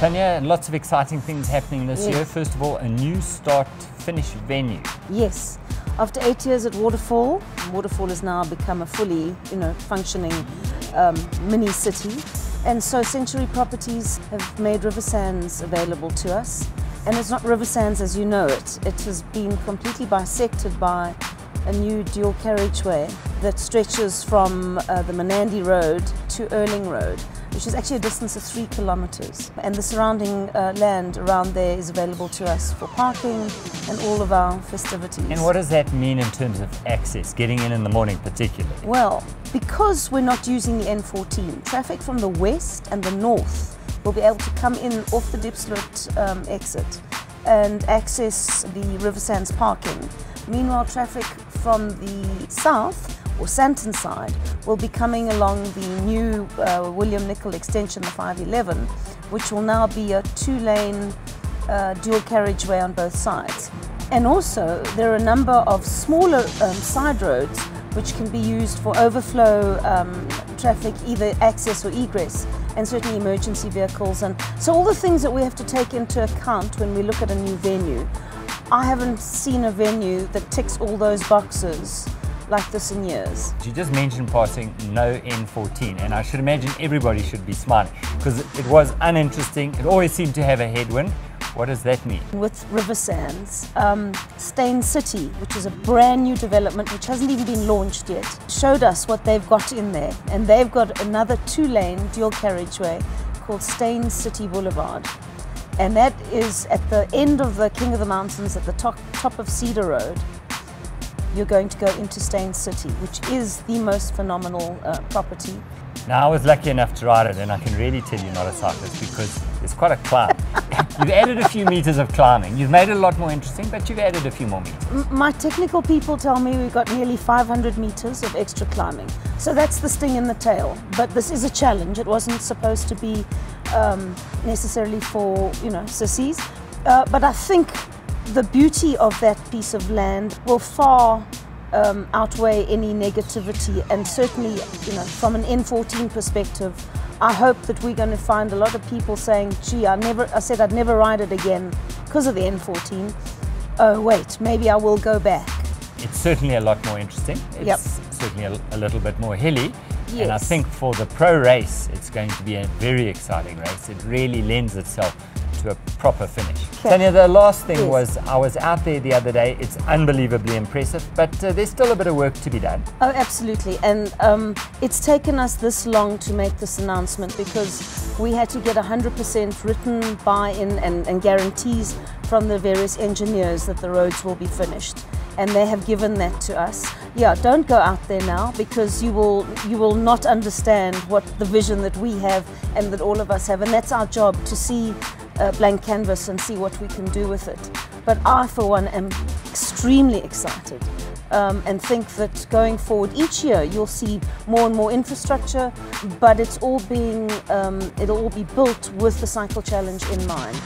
Tanya, lots of exciting things happening this year. First of all, a new start-finish venue. Yes. After 8 years at Waterfall, Waterfall has now become a fully, functioning mini city. And so Century Properties have made Riversands available to us. And it's not Riversands as you know it. It has been completely bisected by a new dual carriageway that stretches from the Menandi Road to Erling Road, which is actually a distance of 3 kilometers. And the surrounding land around there is available to us for parking and all of our festivities. And what does that mean in terms of access, getting in the morning particularly? Well, because we're not using the N14, traffic from the west and the north will be able to come in off the Diepsloot exit and access the Riversands parking. Meanwhile, traffic from the south or Santon side will be coming along the new William Nicol extension, the 511, which will now be a 2-lane dual carriageway on both sides. And also there are a number of smaller side roads which can be used for overflow traffic, either access or egress, and certainly emergency vehicles. And so all the things that we have to take into account when we look at a new venue. I haven't seen a venue that ticks all those boxes like this in years. You just mentioned passing no N14, and I should imagine everybody should be smiling because it was uninteresting. It always seemed to have a headwind. What does that mean? With Riversands, Steyn City, which is a brand new development which hasn't even been launched yet, showed us what they've got in there. And they've got another 2-lane dual carriageway called Steyn City Boulevard. And that is at the end of the King of the Mountains, at the top of Cedar Road. You're going to go into Steyn City, which is the most phenomenal property. Now, I was lucky enough to ride it, and I can really tell you're not a cyclist because it's quite a climb. You've added a few meters of climbing. You've made it a lot more interesting, but you've added a few more meters. My technical people tell me we've got nearly 500 meters of extra climbing. So that's the sting in the tail. But this is a challenge. It wasn't supposed to be necessarily for, sissies. But I think the beauty of that piece of land will far outweigh any negativity, and certainly, from an N14 perspective, I hope that we're going to find a lot of people saying, gee, I said I'd never ride it again because of the N14. Oh wait, maybe I will go back. It's certainly a lot more interesting. It's certainly a little bit more hilly. Yes. And I think for the pro race, it's going to be a very exciting race. It really lends itself to a proper finish. Okay. Tanya, the last thing was, I was out there the other day. It's unbelievably impressive, but there's still a bit of work to be done. Oh, absolutely. And it's taken us this long to make this announcement because we had to get 100% written buy-in and guarantees from the various engineers that the roads will be finished. And they have given that to us. Yeah, don't go out there now because you will not understand what the vision that we have and that all of us have. And that's our job, to see a blank canvas and see what we can do with it. But I, for one, am extremely excited and think that going forward each year you'll see more and more infrastructure, but it'll all be built with the Cycle Challenge in mind.